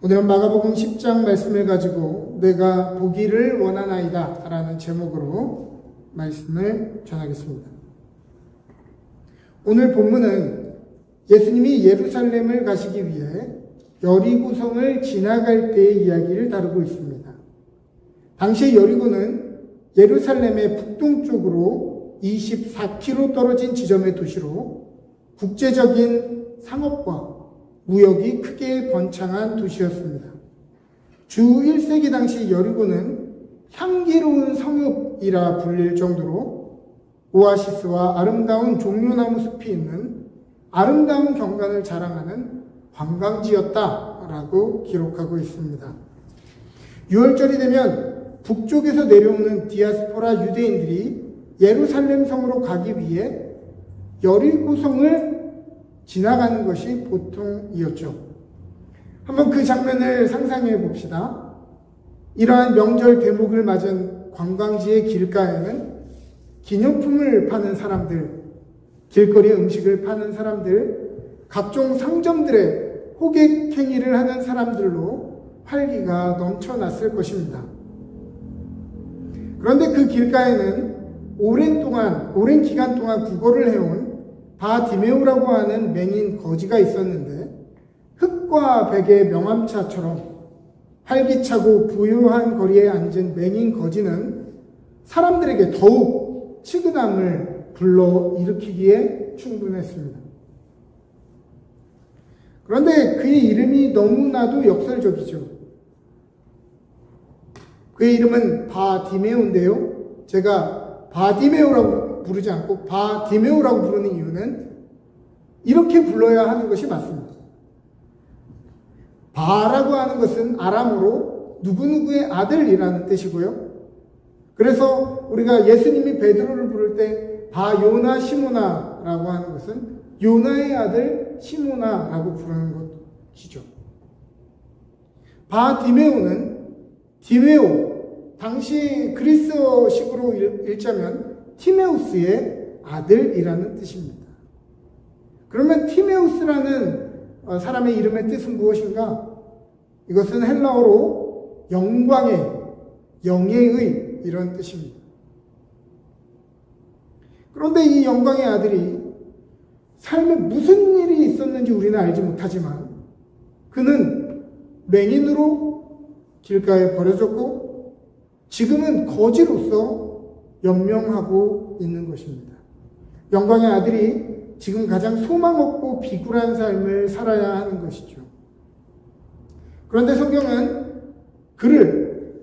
오늘은 마가복음 10장 말씀을 가지고 내가 보기를 원하나이다 라는 제목으로 말씀을 전하겠습니다. 오늘 본문은 예수님이 예루살렘을 가시기 위해 여리고성을 지나갈 때의 이야기를 다루고 있습니다. 당시 여리고는 예루살렘의 북동쪽으로 24km 떨어진 지점의 도시로 국제적인 상업과 무역이 크게 번창한 도시였습니다. 주 1세기 당시 여리고는 향기로운 성읍이라 불릴 정도로 오아시스와 아름다운 종려나무 숲이 있는 아름다운 경관을 자랑하는 관광지였다라고 기록하고 있습니다. 6월절이 되면 북쪽에서 내려오는 디아스포라 유대인들이 예루살렘 성으로 가기 위해 여리고성을 지나가는 것이 보통이었죠. 한번 그 장면을 상상해 봅시다. 이러한 명절 대목을 맞은 관광지의 길가에는 기념품을 파는 사람들, 길거리 음식을 파는 사람들, 각종 상점들의 호객 행위를 하는 사람들로 활기가 넘쳐났을 것입니다. 그런데 그 길가에는 오랜 기간 동안 구걸을 해온 바디메오라고 하는 맹인 거지가 있었는데 흙과 백의 명암차처럼 활기차고 부유한 거리에 앉은 맹인 거지는 사람들에게 더욱 치근함을 불러일으키기에 충분했습니다. 그런데 그의 이름이 너무나도 역설적이죠. 그의 이름은 바디메오인데요. 제가 바디메오라고 부르지 않고 바디메오라고 부르는 이유는 이렇게 불러야 하는 것이 맞습니다. 바라고 하는 것은 아람어로 누구누구의 아들이라는 뜻이고요. 그래서 우리가 예수님이 베드로를 부를 때 바요나 시모나라고 하는 것은 요나의 아들 시모나라고 부르는 것이죠. 바디메오는 디메오, 당시 그리스어식으로 읽자면 티메우스의 아들이라는 뜻입니다. 그러면 티메우스라는 사람의 이름의 뜻은 무엇인가? 이것은 헬라어로 영광의, 영예의 이런 뜻입니다. 그런데 이 영광의 아들이 삶에 무슨 일이 있었는지 우리는 알지 못하지만 그는 맹인으로 길가에 버려졌고 지금은 거지로서 연명하고 있는 것입니다. 영광의 아들이 지금 가장 소망 없고 비굴한 삶을 살아야 하는 것이죠. 그런데 성경은 그를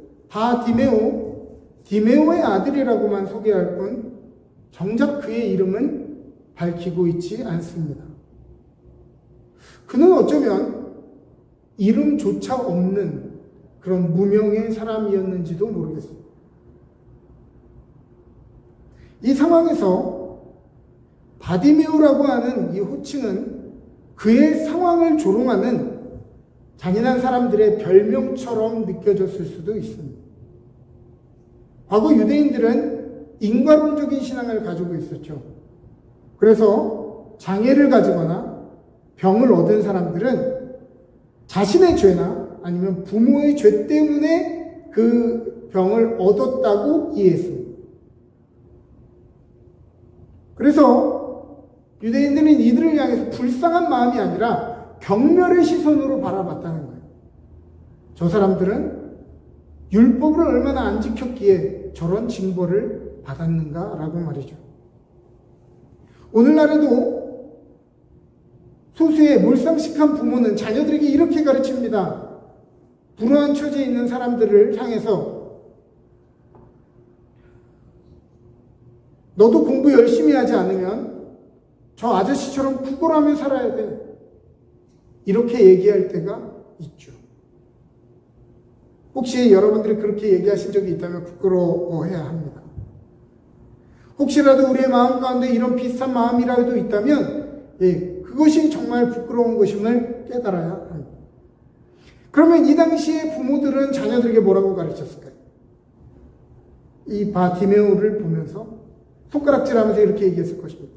디메오의 아들이라고만 소개할 뿐 정작 그의 이름은 밝히고 있지 않습니다. 그는 어쩌면 이름조차 없는 그런 무명의 사람이었는지도 모르겠습니다. 이 상황에서 바디메오라고 하는 이 호칭은 그의 상황을 조롱하는 잔인한 사람들의 별명처럼 느껴졌을 수도 있습니다. 과거 유대인들은 인과론적인 신앙을 가지고 있었죠. 그래서 장애를 가지거나 병을 얻은 사람들은 자신의 죄나 아니면 부모의 죄 때문에 그 병을 얻었다고 이해했습니다. 그래서 유대인들은 이들을 향해서 불쌍한 마음이 아니라 경멸의 시선으로 바라봤다는 거예요. 저 사람들은 율법을 얼마나 안 지켰기에 저런 징벌을 받았는가라고 말이죠. 오늘날에도 소수의 몰상식한 부모는 자녀들에게 이렇게 가르칩니다. 불우한 처지에 있는 사람들을 향해서 너도 공부 열심히 하지 않으면 저 아저씨처럼 구걸하며 살아야 돼. 이렇게 얘기할 때가 있죠. 혹시 여러분들이 그렇게 얘기하신 적이 있다면 부끄러워해야 합니다. 혹시라도 우리의 마음 가운데 이런 비슷한 마음이라도 있다면 그것이 정말 부끄러운 것임을 깨달아야 합니다. 그러면 이 당시에 부모들은 자녀들에게 뭐라고 가르쳤을까요? 이 바디메오를 보면서 손가락질하면서 이렇게 얘기했을 것입니다.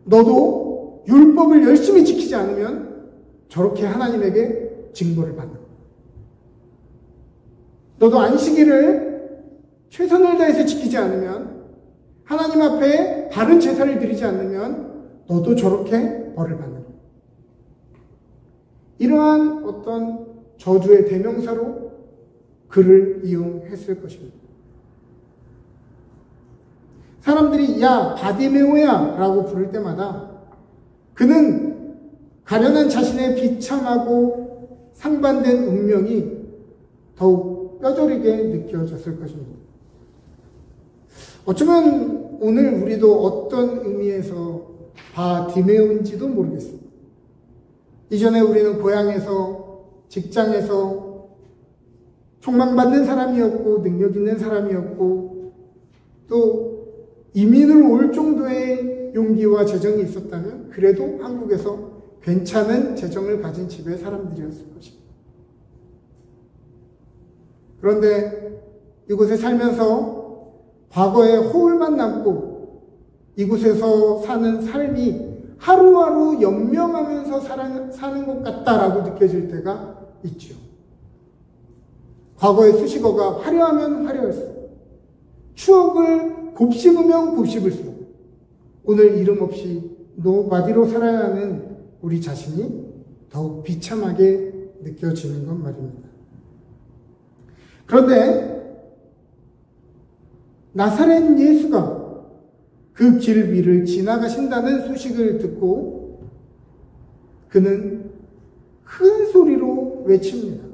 너도 율법을 열심히 지키지 않으면 저렇게 하나님에게 징벌을 받는 거예요. 너도 안식일을 최선을 다해서 지키지 않으면, 하나님 앞에 바른 제사를 드리지 않으면 너도 저렇게 벌을 받는다. 이러한 어떤 저주의 대명사로 그를 이용했을 것입니다. 사람들이 야 바디메오야 라고 부를 때마다 그는 가련한 자신의 비참하고 상반된 운명이 더욱 뼈저리게 느껴졌을 것입니다. 어쩌면 오늘 우리도 어떤 의미에서 바디메오인지도 모르겠습니다. 이전에 우리는 고향에서, 직장에서 촉망받는 사람이었고 능력 있는 사람이었고 또 이민을 올 정도의 용기와 재정이 있었다면 그래도 한국에서 괜찮은 재정을 가진 집의 사람들이었을 것입니다. 그런데 이곳에 살면서 과거의 허울만 남고 이곳에서 사는 삶이 하루하루 연명하면서 사는 것 같다라고 느껴질 때가 있죠. 과거의 수식어가 화려하면 화려할수록, 추억을 곱씹으면 곱씹을수록 오늘 이름 없이 노바디로 살아야 하는 우리 자신이 더욱 비참하게 느껴지는 것 말입니다. 그런데 나사렛 예수가 그 길 위를 지나가신다는 소식을 듣고 그는 큰 소리로 외칩니다.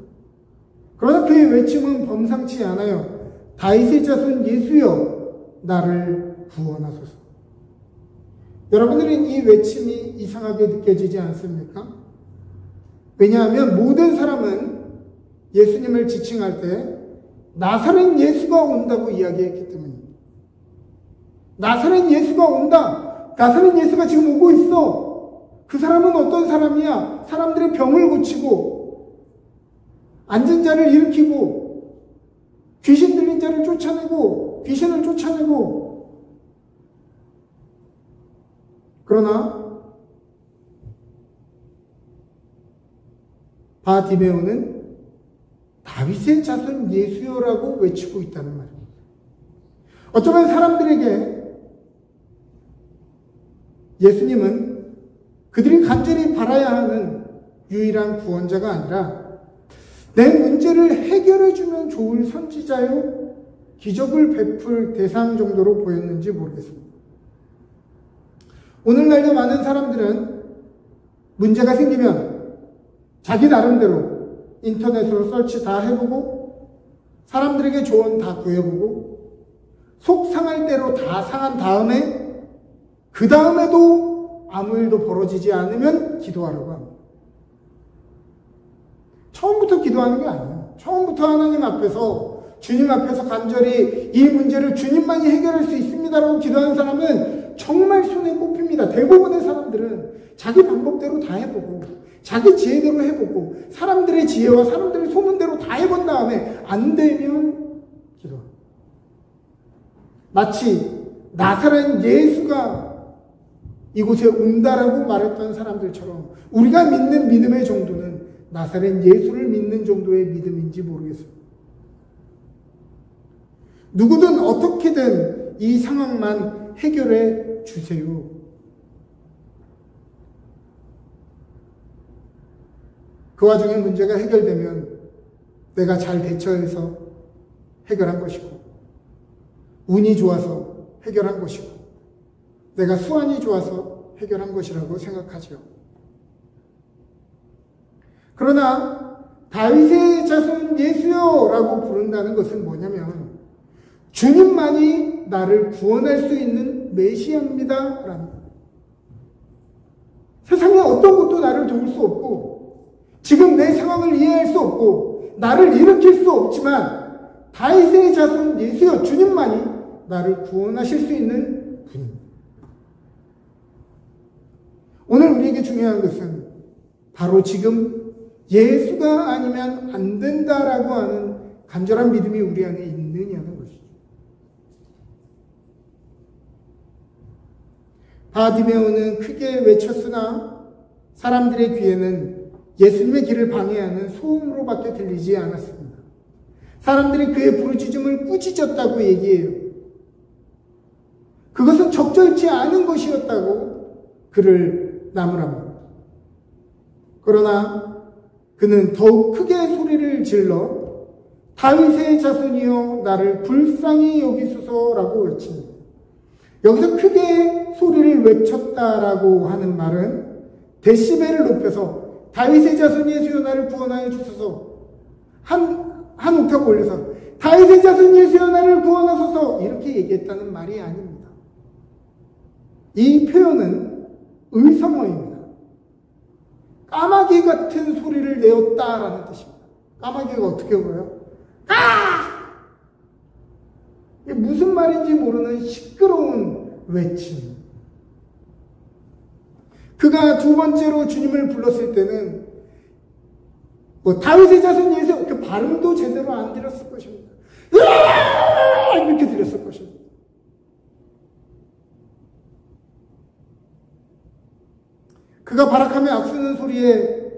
그러나 그의 외침은 범상치 않아요. 다윗의 자손 예수여 나를 구원하소서. 여러분들은 이 외침이 이상하게 느껴지지 않습니까? 왜냐하면 모든 사람은 예수님을 지칭할 때 나사렛 예수가 온다고 이야기했기 때문입니다. 나사렛 예수가 온다. 나사렛 예수가 지금 오고 있어. 그 사람은 어떤 사람이야? 사람들의 병을 고치고 앉은 자를 일으키고 귀신 들린 자를 쫓아내고 귀신을 쫓아내고. 그러나 바디메오는 다윗의 자손 예수여라고 외치고 있다는 말입니다. 어쩌면 사람들에게 예수님은 그들이 간절히 바라야 하는 유일한 구원자가 아니라 내 문제를 해결해주면 좋을 선지자요, 기적을 베풀 대상 정도로 보였는지 모르겠습니다. 오늘날도 많은 사람들은 문제가 생기면 자기 나름대로 인터넷으로 설치 다 해보고 사람들에게 조언 다 구해보고 속 상할 대로 다 상한 다음에 그 다음에도 아무 일도 벌어지지 않으면 기도하라고 합니다. 처음부터 기도하는 게 아니에요. 처음부터 하나님 앞에서, 주님 앞에서 간절히 이 문제를 주님만이 해결할 수 있습니다라고 기도하는 사람은 정말 손에 꼽힙니다. 대부분의 사람들은 자기 방법대로 다 해보고 자기 지혜대로 해보고 사람들의 지혜와 사람들의 소문대로 다 해본 다음에 안 되면 기도합니다. 마치 나사렛 예수가 이곳에 온다라고 말했던 사람들처럼 우리가 믿는 믿음의 정도는 나사렛 예수를 믿는 정도의 믿음인지 모르겠습니다. 누구든 어떻게든 이 상황만 해결해 주세요. 그 와중에 문제가 해결되면 내가 잘 대처해서 해결한 것이고, 운이 좋아서 해결한 것이고, 내가 수완이 좋아서 해결한 것이라고 생각하죠. 그러나 다윗의 자손 예수여라고 부른다는 것은 뭐냐면 주님만이 나를 구원할 수 있는 메시아입니다 라는 거예요. 세상에 어떤 것도 나를 도울 수 없고 지금 내 상황을 이해할 수 없고 나를 일으킬 수 없지만 다윗의 자손 예수여, 주님만이 나를 구원하실 수 있는 분입니다. 오늘 우리에게 중요한 것은 바로 지금 예수가 아니면 안 된다라고 하는 간절한 믿음이 우리 안에 있느냐는 것이죠. 바디메오는 크게 외쳤으나 사람들의 귀에는 예수님의 길을 방해하는 소음으로밖에 들리지 않았습니다. 사람들이 그의 부르짖음을 꾸짖었다고 얘기해요. 그것은 적절치 않은 것이었다고 그를 나무랍니다. 그러나 그는 더욱 크게 소리를 질러 다윗의 자손이여 나를 불쌍히 여기소서라고 외칩니다. 여기서 크게 소리를 외쳤다라고 하는 말은 데시벨을 높여서 다윗의 자손 예수여 나를 구원하여 주소서, 한 옥타브 올려서 다윗의 자손 예수여 나를 구원하소서 이렇게 얘기했다는 말이 아닙니다. 이 표현은 의성어입니다. 까마귀 같은 소리를 내었다라는 뜻입니다. 까마귀가 어떻게 울어요? 이게 무슨 말인지 모르는 시끄러운 외침. 그가 두 번째로 주님을 불렀을 때는 다윗의 자손 예수, 그 발음도 제대로 안 들었을 것입니다. 이렇게 들었을 것입니다. 그가 발악하며 악쓰는 소리에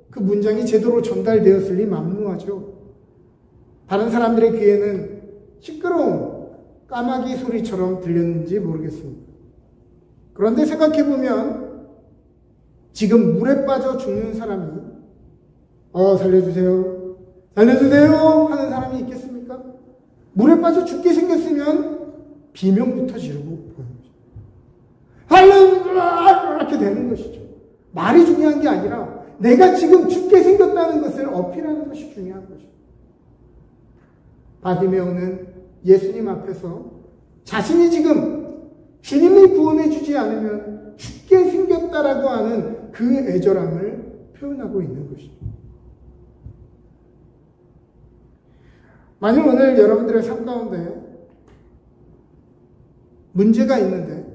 그 문장이 제대로 전달되었으니 만무하죠. 다른 사람들의 귀에는 시끄러운 까마귀 소리처럼 들렸는지 모르겠습니다. 그런데 생각해보면 지금 물에 빠져 죽는 사람이 살려주세요, 살려주세요 하는 사람이 있겠습니까? 물에 빠져 죽게 생겼으면 비명부터 지르고 보는 거죠. 할렐루야 이렇게 되는 것이죠. 말이 중요한 게 아니라 내가 지금 죽게 생겼다는 것을 어필하는 것이 중요한 것이죠. 바디메오는 예수님 앞에서 자신이 지금 주님이 구원해 주지 않으면 죽게 생겼다라고 하는 그 애절함을 표현하고 있는 것이죠. 만약 오늘 여러분들의 삶 가운데 문제가 있는데,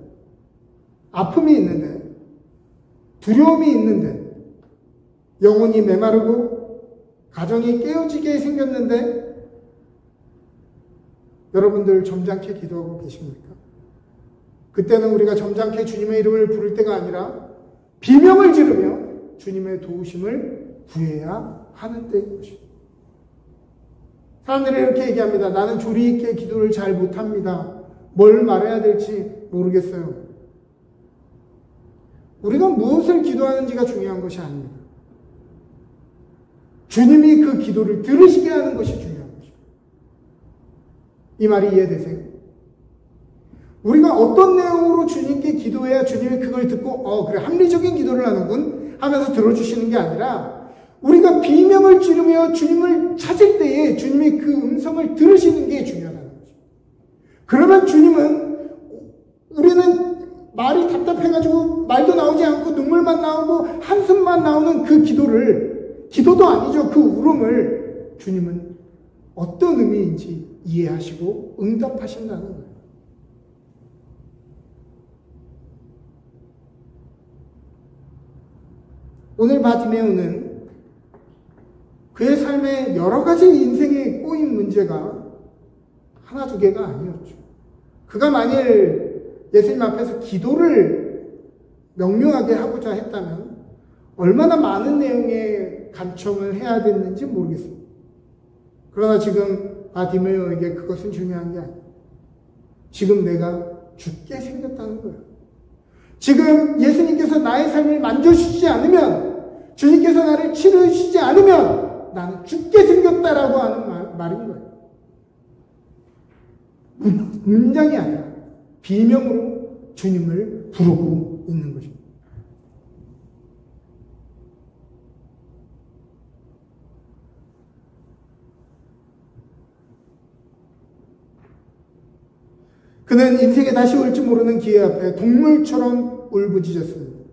아픔이 있는데, 두려움이 있는데, 영혼이 메마르고 가정이 깨어지게 생겼는데 여러분들 점잖게 기도하고 계십니까? 그때는 우리가 점잖게 주님의 이름을 부를 때가 아니라 비명을 지르며 주님의 도우심을 구해야 하는 때인 것입니다. 사람들이 이렇게 얘기합니다. 나는 조리 있게 기도를 잘 못합니다. 뭘 말해야 될지 모르겠어요. 우리가 무엇을 기도하는지가 중요한 것이 아닙니다. 주님이 그 기도를 들으시게 하는 것이 중요한 것입니다. 이 말이 이해되세요? 우리가 어떤 내용으로 주님께 기도해야 주님이 그걸 듣고 그래 합리적인 기도를 하는군 하면서 들어주시는 게 아니라 우리가 비명을 지르며 주님을 찾을 때에 주님이 그 음성을 들으시는 게 중요하다는 거죠. 그러면 주님은, 우리는 말이 답답해가지고 말도 나오지 않고 눈물만 나오고 한숨만 나오는 그 기도도 아니죠. 그 울음을 주님은 어떤 의미인지 이해하시고 응답하신다는 거예요. 오늘 바디메오는 그의 삶에 여러 가지 인생에 꼬인 문제가 하나 두 개가 아니었죠. 그가 만일 예수님 앞에서 기도를 명료하게 하고자 했다면 얼마나 많은 내용의 간청을 해야 됐는지 모르겠습니다. 그러나 지금 바디메오에게 그것은 중요한 게 아니에요. 지금 내가 죽게 생겼다는 거예요. 지금 예수님께서 나의 삶을 만져주시지 않으면, 주님께서 나를 치료해주시지 않으면 나는 죽게 생겼다라고 하는 말인 거예요. 문장이 아니라 비명으로 주님을 부르고 있는 것입니다. 그는 인생에 다시 올지 모르는 기회 앞에 동물처럼 울부짖었습니다.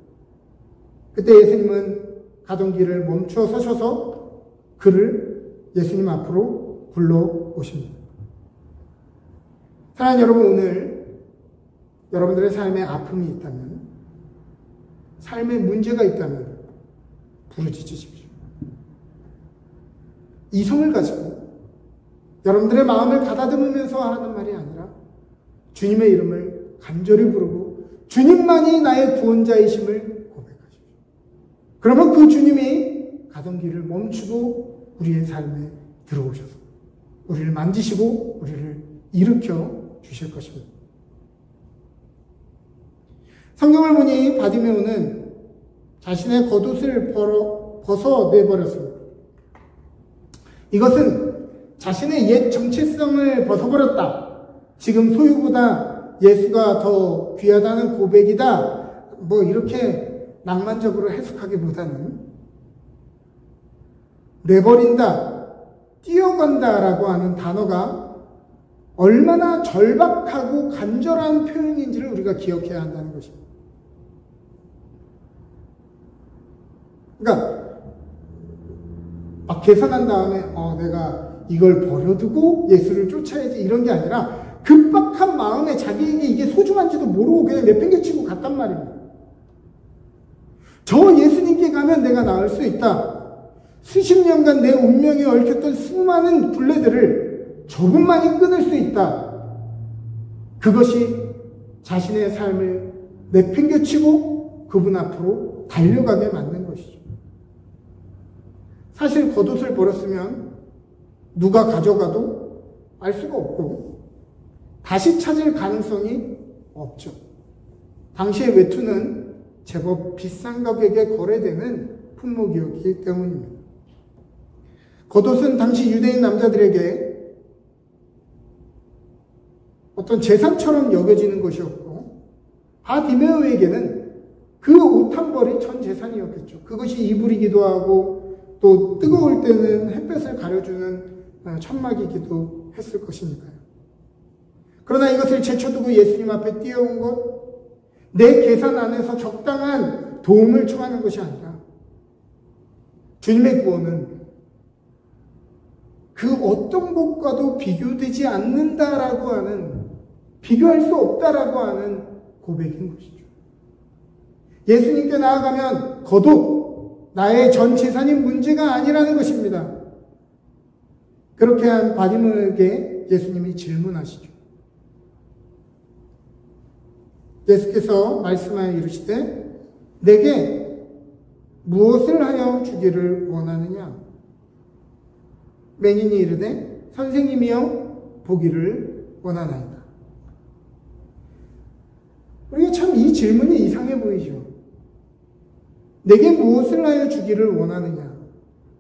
그때 예수님은 가던 길을 멈춰 서셔서 그를 예수님 앞으로 불러오십니다. 사랑하는 여러분, 오늘 여러분들의 삶에 아픔이 있다면, 삶에 문제가 있다면 부르짖으십시오. 이성을 가지고 여러분들의 마음을 가다듬으면서 하는 말이 아니라 주님의 이름을 간절히 부르고 주님만이 나의 구원자이심을 고백하십시오. 그러면 그 주님이 가던 길을 멈추고 우리의 삶에 들어오셔서 우리를 만지시고 우리를 일으켜 주실 것입니다. 성경을 보니 바디메오는 자신의 겉옷을 벗어내버렸습니다. 이것은 자신의 옛 정체성을 벗어버렸다. 지금 소유보다 예수가 더 귀하다는 고백이다. 이렇게 낭만적으로 해석하기보다는 내버린다, 뛰어간다라고 하는 단어가 얼마나 절박하고 간절한 표현인지를 우리가 기억해야 한다는 것입니다. 그러니까 막 계산한 다음에 내가 이걸 버려두고 예수를 쫓아야지 이런 게 아니라 급박한 마음에 자기에게 이게 소중한지도 모르고 그냥 내팽개치고 갔단 말입니다. 저 예수님께 가면 내가 나을 수 있다. 수십 년간 내 운명에 얽혔던 수많은 굴레들을 조금만이 끊을 수 있다. 그것이 자신의 삶을 내팽개치고 그분 앞으로 달려가게 만든 것이죠. 사실 겉옷을 버렸으면 누가 가져가도 알 수가 없고 다시 찾을 가능성이 없죠. 당시의 외투는 제법 비싼 가격에 거래되는 품목이었기 때문입니다. 겉옷은 당시 유대인 남자들에게 어떤 재산처럼 여겨지는 것이었고 바디메오에게는 그 옷 한 벌이 전 재산이었겠죠. 그것이 이불이기도 하고 또 뜨거울 때는 햇볕을 가려주는 천막이기도 했을 것이니까요. 그러나 이것을 제쳐두고 예수님 앞에 뛰어온 것, 내 계산 안에서 적당한 도움을 청하는 것이 아니라 주님의 구원은 그 어떤 것과도 비교되지 않는다라고 하는, 비교할 수 없다라고 하는 고백인 것이죠. 예수님께 나아가면 겉옷, 나의 전 재산이 문제가 아니라는 것입니다. 그렇게 한 바디메오에게 예수님이 질문하시죠. 예수께서 말씀하여 이르시되 내게 무엇을 하여 주기를 원하느냐? 맹인이 이르되 선생님이여 보기를 원하나이다. 우리가 참 이 질문이 이상해 보이죠. 내게 무엇을 하여 주기를 원하느냐?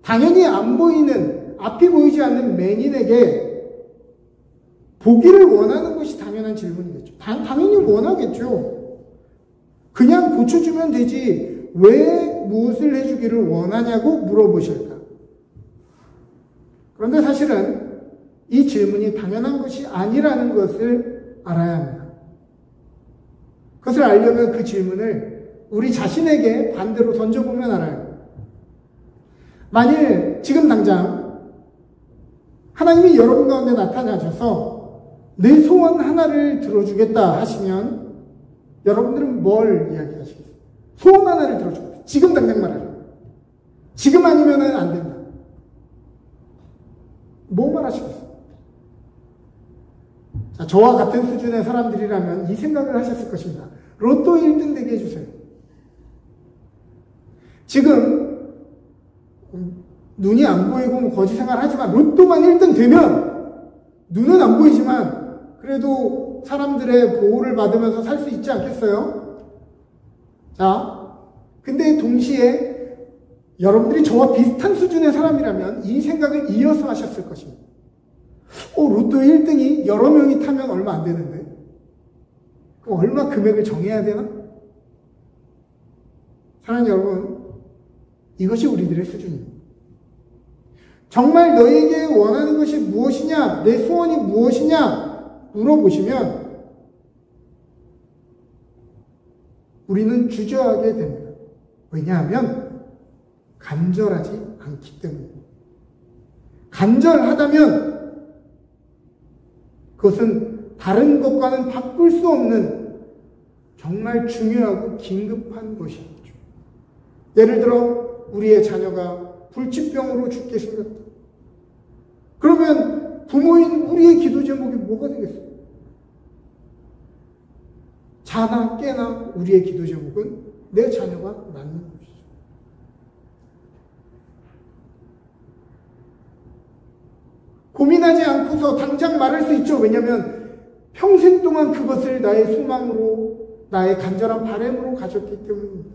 당연히 안 보이는, 앞이 보이지 않는 맹인에게 보기를 원하는 것이 당연한 질문이겠죠. 당연히 원하겠죠. 그냥 고쳐주면 되지 왜 무엇을 해주기를 원하냐고 물어보실까? 그런데 사실은 이 질문이 당연한 것이 아니라는 것을 알아야 합니다. 그것을 알려면 그 질문을 우리 자신에게 반대로 던져보면 알아요. 만일 지금 당장 하나님이 여러분 가운데 나타나셔서 내 소원 하나를 들어주겠다 하시면 여러분들은 뭘 이야기하시겠어요? 소원 하나를 들어주겠다. 지금 당장 말하라. 지금 아니면 안 된다. 뭐 말하시겠어요? 자, 저와 같은 수준의 사람들이라면 이 생각을 하셨을 것입니다. 로또 1등 되게 해주세요. 지금 눈이 안 보이고 거지 생활 하지만 로또만 1등 되면 눈은 안 보이지만 그래도 사람들의 보호를 받으면서 살 수 있지 않겠어요? 자, 근데 동시에 여러분들이 저와 비슷한 수준의 사람이라면 이 생각을 이어서 하셨을 것입니다. 로또 1등이 여러 명이 타면 얼마 안 되는데 그럼 얼마 금액을 정해야 되나? 사랑하는 여러분, 이것이 우리들의 수준입니다. 정말 너에게 원하는 것이 무엇이냐, 내 소원이 무엇이냐 물어보시면 우리는 주저하게 됩니다. 왜냐하면 간절하지 않기 때문입니다. 간절하다면 그것은 다른 것과는 바꿀 수 없는 정말 중요하고 긴급한 것이겠죠. 예를 들어 우리의 자녀가 불치병으로 죽게 생겼다. 그러면 부모인 우리의 기도 제목이 뭐가 되겠어요? 자나 깨나 우리의 기도 제목은 내 자녀가 낫는 것이죠. 고민하지 않고서 당장 말할 수 있죠. 왜냐하면 평생 동안 그것을 나의 소망으로, 나의 간절한 바람으로 가졌기 때문입니다.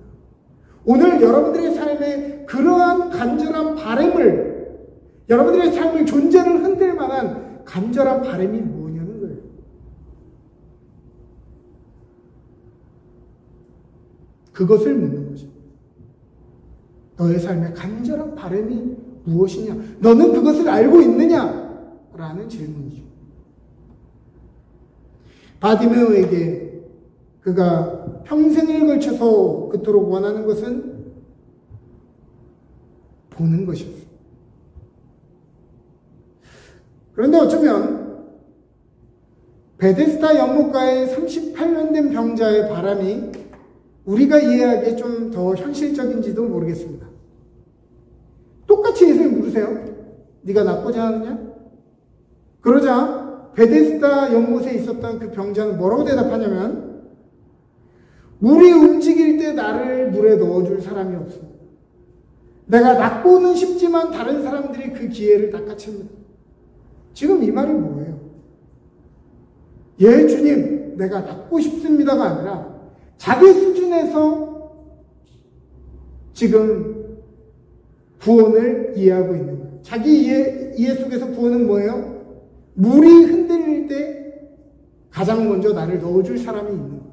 오늘 여러분들의 삶에 그러한 간절한 바람을, 여러분들의 삶의 존재를 흔들 만한 간절한 바람이 뭐냐는 거예요. 그것을 묻는 거죠. 너의 삶의 간절한 바람이 무엇이냐? 너는 그것을 알고 있느냐? 라는 질문이죠. 바디메오에게 그가 평생을 걸쳐서 그토록 원하는 것은 보는 것이었어요. 그런데 어쩌면 베데스다 연못가에 38년 된 병자의 바람이 우리가 이해하기에 좀 더 현실적인지도 모르겠습니다. 똑같이 예수님 물으세요. 네가 낫고자 하느냐? 그러자 베데스다 연못에 있었던 그 병자는 뭐라고 대답하냐면, 물이 움직일 때 나를 물에 넣어줄 사람이 없습니다. 내가 낫고는 싶지만 다른 사람들이 그 기회를 낚아챕니다. 지금 이 말이 뭐예요? 예, 주님, 내가 낫고 싶습니다가 아니라 자기 수준에서 지금 구원을 이해하고 있는 거예요. 자기 이해 속에서 구원은 뭐예요? 물이 흔들릴 때 가장 먼저 나를 넣어줄 사람이 있는 거예요.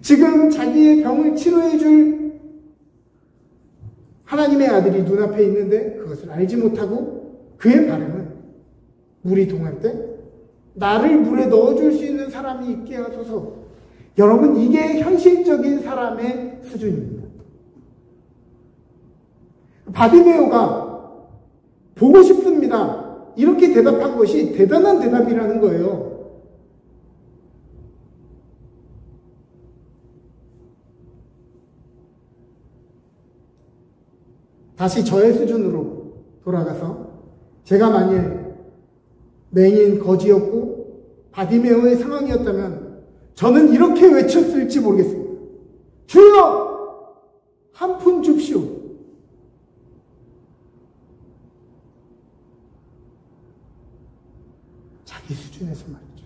지금 자기의 병을 치료해줄 하나님의 아들이 눈앞에 있는데 그것을 알지 못하고 그의 바람은 물이 동할 때 나를 물에 넣어줄 수 있는 사람이 있게 하소서. 여러분, 이게 현실적인 사람의 수준입니다. 바디메오가 보고 싶습니다. 이렇게 대답한 것이 대단한 대답이라는 거예요. 다시 저의 수준으로 돌아가서 제가 만일 맹인 거지였고 바디메오의 상황이었다면 저는 이렇게 외쳤을지 모르겠습니다. 주여! 한 푼 줍시오. 자기 수준에서 말이죠.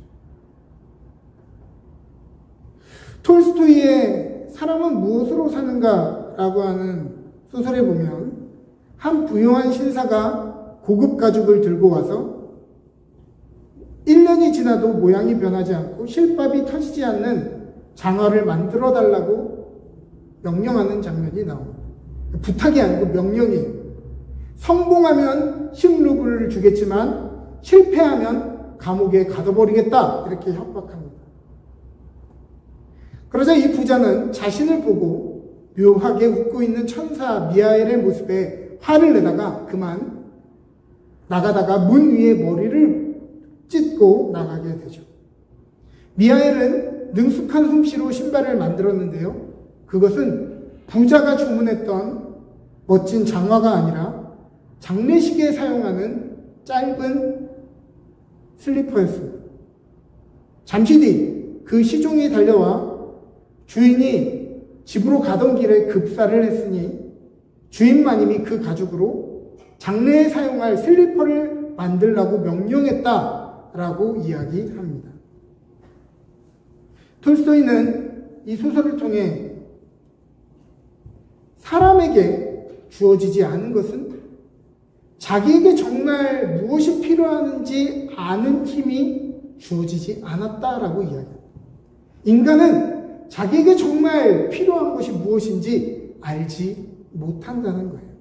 톨스토이의 사람은 무엇으로 사는가 라고 하는 소설에 보면 한 부유한 신사가 고급 가죽을 들고 와서 1년이 지나도 모양이 변하지 않고 실밥이 터지지 않는 장화를 만들어 달라고 명령하는 장면이 나옵니다. 부탁이 아니고 명령이에요. 성공하면 10루블을 주겠지만 실패하면 감옥에 가둬버리겠다, 이렇게 협박합니다. 그러자 이 부자는 자신을 보고 묘하게 웃고 있는 천사 미하엘의 모습에 화를 내다가 그만 나가다가 문 위에 머리를 찢고 나가게 되죠. 미하엘은 능숙한 솜씨로 신발을 만들었는데요. 그것은 부자가 주문했던 멋진 장화가 아니라 장례식에 사용하는 짧은 슬리퍼였습니다. 잠시 뒤 그 시종이 달려와 주인이 집으로 가던 길에 급사를 했으니 주인마님이 그 가죽으로 장례에 사용할 슬리퍼를 만들라고 명령했다라고 이야기합니다. 톨스토이는 이 소설을 통해 사람에게 주어지지 않은 것은 자기에게 정말 무엇이 필요한지 아는 힘이 주어지지 않았다라고 이야기합니다. 인간은 자기에게 정말 필요한 것이 무엇인지 알지 못한다는 거예요.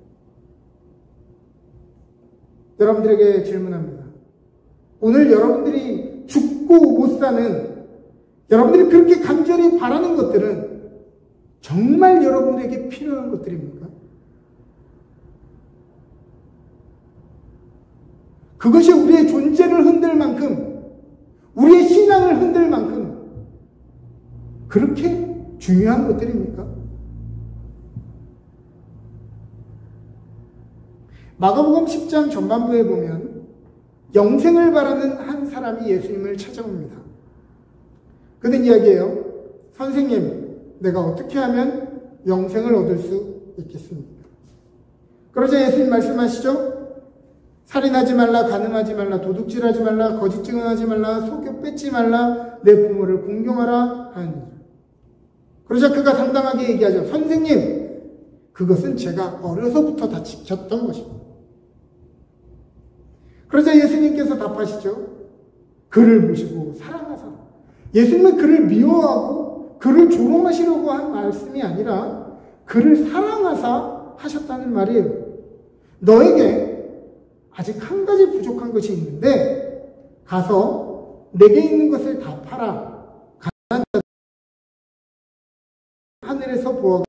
여러분들에게 질문합니다. 오늘 여러분들이 죽고 못 사는, 여러분들이 그렇게 간절히 바라는 것들은 정말 여러분에게 필요한 것들입니까? 그것이 우리의 존재를 흔들 만큼, 우리의 신앙을 흔들 만큼 그렇게 중요한 것들입니까? 마가복음 10장 전반부에 보면 영생을 바라는 한 사람이 예수님을 찾아옵니다. 그는 이야기해요. 선생님, 내가 어떻게 하면 영생을 얻을 수 있겠습니까? 그러자 예수님 말씀하시죠. 살인하지 말라, 간음하지 말라, 도둑질하지 말라, 거짓 증언하지 말라, 속여 뺏지 말라, 내 부모를 공경하라 하니. 그러자 그가 당당하게 얘기하죠. 선생님, 그것은 제가 어려서부터 다 지켰던 것입니다. 그러자 예수님께서 답하시죠. 그를 보시고 사랑하사. 예수님은 그를 미워하고 그를 조롱하시려고 한 말씀이 아니라 그를 사랑하사 하셨다는 말이에요. 너에게 아직 한 가지 부족한 것이 있는데 가서 내게 있는 것을 다 팔아 가난한 자들 하늘에서 보아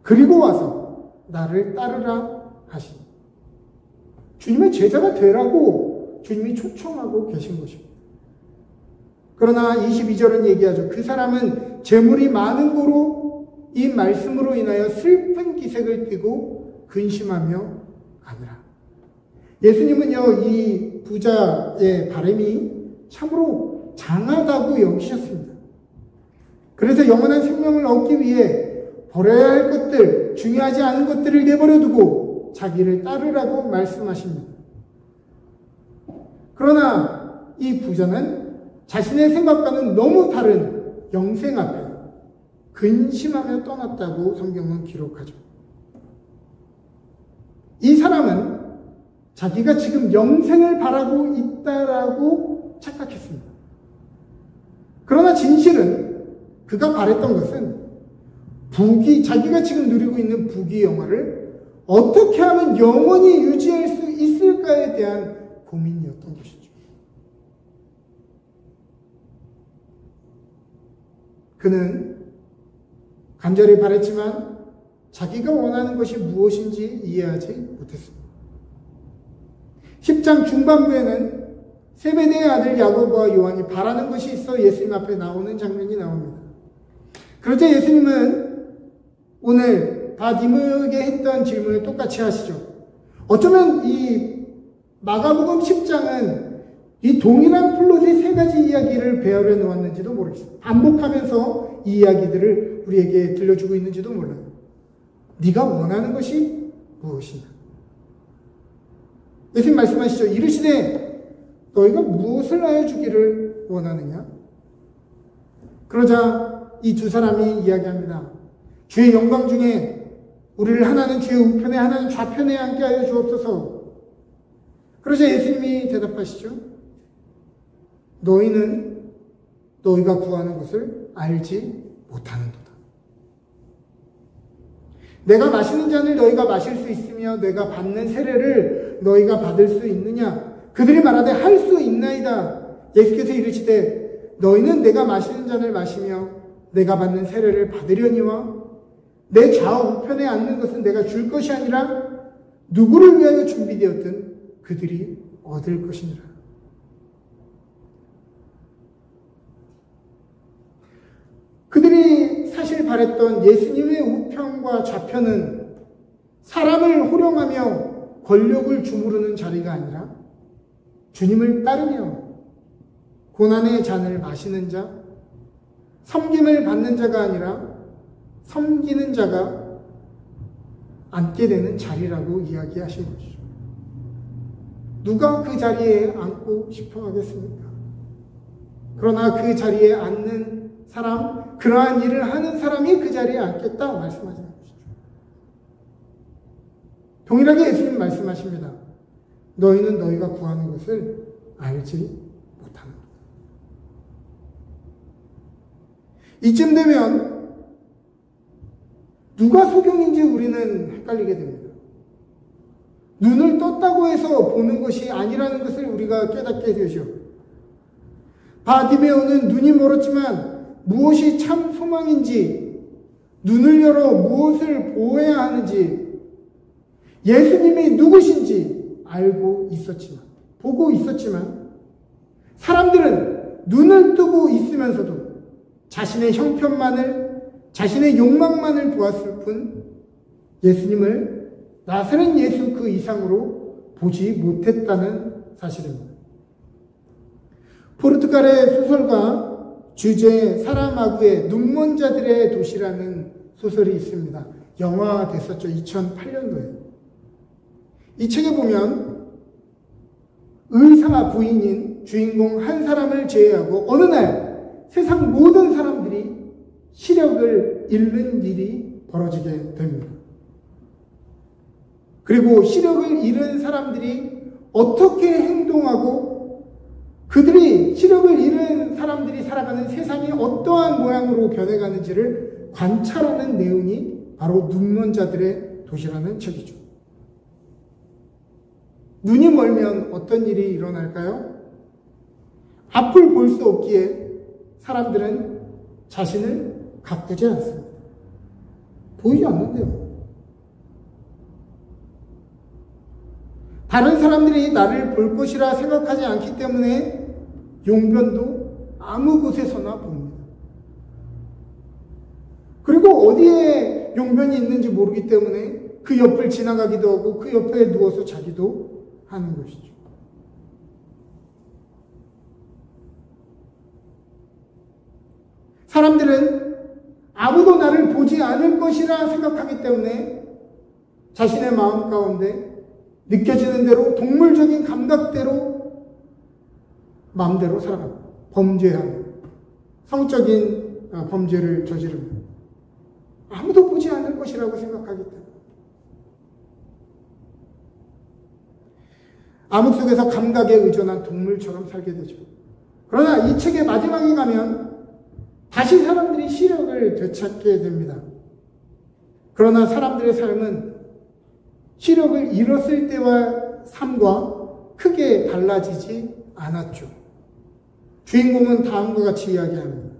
그리고 와서 나를 따르라 하시니. 주님의 제자가 되라고 주님이 초청하고 계신 것입니다. 그러나 22절은 얘기하죠. 그 사람은 재물이 많은 고로 이 말씀으로 인하여 슬픈 기색을 띠고 근심하며 가느라. 예수님은요, 이 부자의 바람이 참으로 장하다고 여기셨습니다. 그래서 영원한 생명을 얻기 위해 버려야 할 것들, 중요하지 않은 것들을 내버려 두고 자기를 따르라고 말씀하십니다. 그러나 이 부자는 자신의 생각과는 너무 다른 영생 앞에 근심하며 떠났다고 성경은 기록하죠. 이 사람은 자기가 지금 영생을 바라고 있다라고 착각했습니다. 그러나 진실은 그가 바랬던 것은 자기가 지금 누리고 있는 부귀 영화를 어떻게 하면 영원히 유지할 수 있을까에 대한 고민이었던 것이죠. 그는 간절히 바랬지만 자기가 원하는 것이 무엇인지 이해하지 못했습니다. 10장 중반부에는 세베대의 아들 야고보와 요한이 바라는 것이 있어 예수님 앞에 나오는 장면이 나옵니다. 그러자 예수님은 오늘 바디므에게 했던 질문을 똑같이 하시죠. 어쩌면 이 마가복음 10장은 이 동일한 플롯의 세 가지 이야기를 배열해 놓았는지도 모르겠습니다. 반복하면서 이 이야기들을 우리에게 들려주고 있는지도 몰라요. 네가 원하는 것이 무엇이냐? 예수님 말씀하시죠. 이르시되 너희가 무엇을 하여 주기를 원하느냐? 그러자 이 두 사람이 이야기합니다. 주의 영광 중에 우리를 하나는 주의 우편에 하나는 좌편에 앉게 하여 주옵소서. 그러자 예수님이 대답하시죠. 너희는 너희가 구하는 것을 알지 못하는도다. 내가 마시는 잔을 너희가 마실 수 있으며 내가 받는 세례를 너희가 받을 수 있느냐? 그들이 말하되 할 수 있나이다. 예수께서 이르시되 너희는 내가 마시는 잔을 마시며 내가 받는 세례를 받으려니와 내 좌우편에 앉는 것은 내가 줄 것이 아니라 누구를 위하여 준비되었든 그들이 얻을 것이니라. 그들이 사실 바랬던 예수님의 우편과 좌편은 사람을 호령하며 권력을 주무르는 자리가 아니라 주님을 따르며 고난의 잔을 마시는 자, 섬김을 받는 자가 아니라 섬기는 자가 앉게 되는 자리라고 이야기하신 것이죠. 누가 그 자리에 앉고 싶어 하겠습니까? 그러나 그 자리에 앉는 사람, 그러한 일을 하는 사람이 그 자리에 앉겠다 말씀하시는 것이죠. 동일하게 예수님 말씀하십니다. 너희는 너희가 구하는 것을 알지 못하는 것. 이쯤 되면 누가 소경인지 우리는 헷갈리게 됩니다. 눈을 떴다고 해서 보는 것이 아니라는 것을 우리가 깨닫게 되죠. 바디메오는 눈이 멀었지만 무엇이 참 소망인지, 눈을 열어 무엇을 보아야 하는지, 예수님이 누구신지 알고 있었지만, 보고 있었지만, 사람들은 눈을 뜨고 있으면서도 자신의 형편만을, 자신의 욕망만을 보았을 뿐 예수님을 나사렛 예수 그 이상으로 보지 못했다는 사실입니다. 포르투갈의 소설가 주제 사라마구의 눈먼 자들의 도시라는 소설이 있습니다. 영화됐었죠. 2008년도에. 이 책에 보면 의사 부인인 주인공 한 사람을 제외하고 어느 날 세상 모든 사람들이 시력을 잃는 일이 벌어지게 됩니다. 그리고 시력을 잃은 사람들이 어떻게 행동하고 그들이 시력을 잃은 사람들이 살아가는 세상이 어떠한 모양으로 변해가는지를 관찰하는 내용이 바로 눈먼 자들의 도시라는 책이죠. 눈이 멀면 어떤 일이 일어날까요? 앞을 볼 수 없기에 사람들은 자신을 가꾸지 않습니다. 보이지 않는데요. 다른 사람들이 나를 볼 것이라 생각하지 않기 때문에 용변도 아무 곳에서나 봅니다. 그리고 어디에 용변이 있는지 모르기 때문에 그 옆을 지나가기도 하고 그 옆에 누워서 자기도 하는 것이죠. 사람들은 아무도 나를 보지 않을 것이라 생각하기 때문에 자신의 마음 가운데 느껴지는 대로 동물적인 감각대로 마음대로 살아갑니다. 범죄하는 성적인 범죄를 저지릅니다. 아무도 보지 않을 것이라고 생각하기 때문에 암흑 속에서 감각에 의존한 동물처럼 살게 되죠. 그러나 이 책의 마지막에 가면 다시 사람들이 시력을 되찾게 됩니다. 그러나 사람들의 삶은 시력을 잃었을 때와 삶과 크게 달라지지 않았죠. 주인공은 다음과 같이 이야기합니다.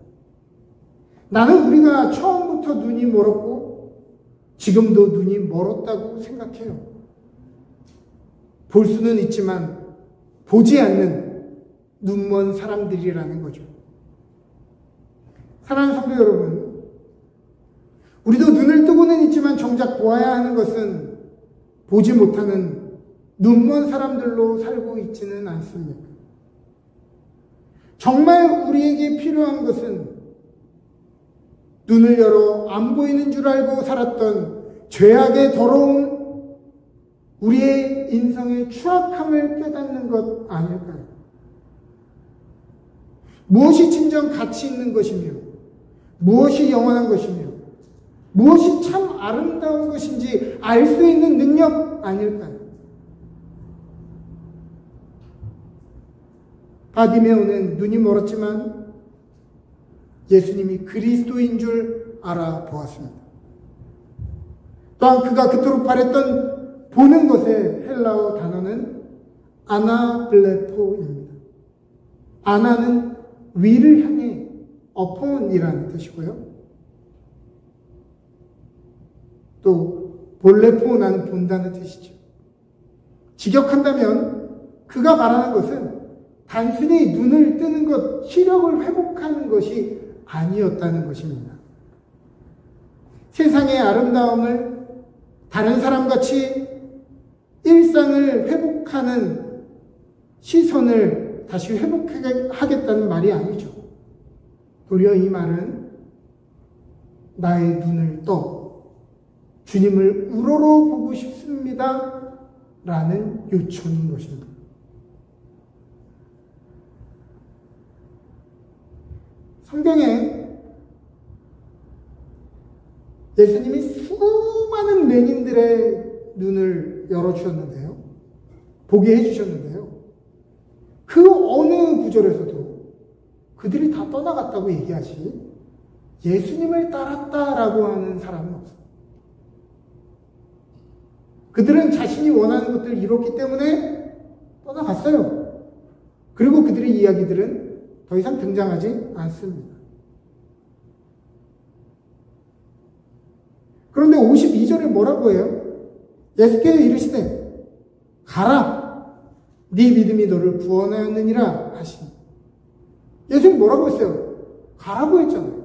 나는 우리가 처음부터 눈이 멀었고 지금도 눈이 멀었다고 생각해요. 볼 수는 있지만 보지 않는 눈먼 사람들이라는 거죠. 사랑하는 성도 여러분, 우리도 눈을 뜨고는 있지만 정작 보아야 하는 것은 보지 못하는 눈먼 사람들로 살고 있지는 않습니다. 정말 우리에게 필요한 것은 눈을 열어 안 보이는 줄 알고 살았던 죄악의 더러운 우리의 인성의 추악함을 깨닫는 것 아닐까요? 무엇이 진정 가치 있는 것이며 무엇이 영원한 것이며 무엇이 참 아름다운 것인지 알 수 있는 능력 아닐까요? 바디메오는 눈이 멀었지만 예수님이 그리스도인 줄 알아보았습니다. 또한 그가 그토록 바랬던 보는 것의 헬라어 단어는 아나블레토입니다. 아나는 위를 향해 upon이라는 뜻이고요. 또 볼레포나는 본다는 뜻이죠. 직역한다면 그가 말하는 것은 단순히 눈을 뜨는 것, 시력을 회복하는 것이 아니었다는 것입니다. 세상의 아름다움을 다른 사람같이 일상을 회복하는 시선을 다시 회복하겠다는 말이 아니죠. 도리어 이 말은 나의 눈을 떠 주님을 우러러 보고 싶습니다 라는 요청인 것입니다. 성경에 예수님이 수많은 맹인들의 눈을 열어주셨는데요. 보게 해주셨는데요. 그 어느 구절에서도 그들이 다 떠나갔다고 얘기하지 예수님을 따랐다라고 하는 사람은 없어요. 그들은 자신이 원하는 것들을 이뤘기 때문에 떠나갔어요. 그리고 그들의 이야기들은 더 이상 등장하지 않습니다. 그런데 52절에 뭐라고 해요? 예수께서 이르시되 가라 네 믿음이 너를 구원하였느니라 하시니 예수님 뭐라고 했어요? 가라고 했잖아요.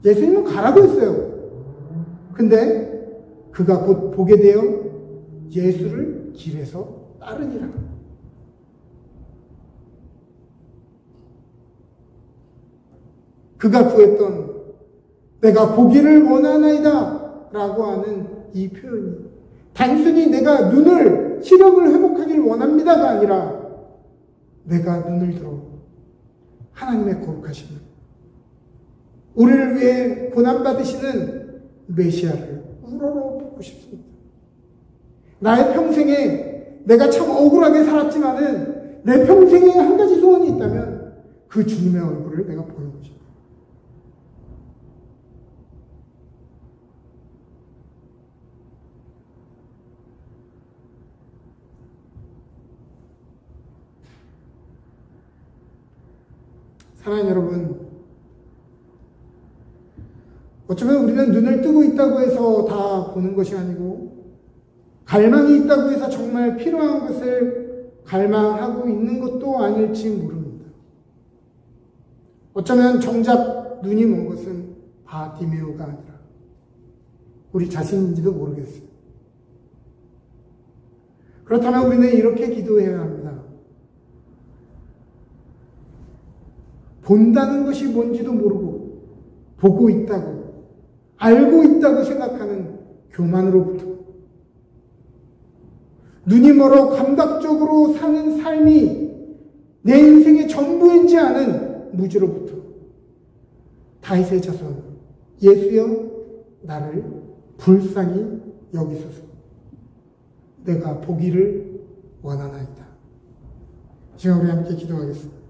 예수님은 가라고 했어요. 근데 그가 곧 보게 되어 예수를 길에서 따르니라. 그가 구했던 내가 보기를 원하나이다 라고 하는 이 표현이 단순히 내가 눈을, 시력을 회복하길 원합니다가 아니라 내가 눈을 들어 하나님의 거룩하심을, 우리를 위해 고난받으시는 메시아를 우러러보고 싶습니다. 나의 평생에 내가 참 억울하게 살았지만은 내 평생에 한 가지 소원이 있다면 그 주님의 얼굴을 내가 보는 것입니다. 사랑하는 여러분, 어쩌면 우리는 눈을 뜨고 있다고 해서 다 보는 것이 아니고 갈망이 있다고 해서 정말 필요한 것을 갈망하고 있는 것도 아닐지 모릅니다. 어쩌면 정작 눈이 먼 것은 바디메오가 아니라 우리 자신인지도 모르겠어요. 그렇다면 우리는 이렇게 기도해야 합니다. 본다는 것이 뭔지도 모르고 보고 있다고, 알고 있다고 생각하는 교만으로부터, 눈이 멀어 감각적으로 사는 삶이 내 인생의 전부인지 아는 무지로부터, 다윗의 자손 예수여 나를 불쌍히 여기소서, 내가 보기를 원하나이다. 지금 우리 함께 기도하겠습니다.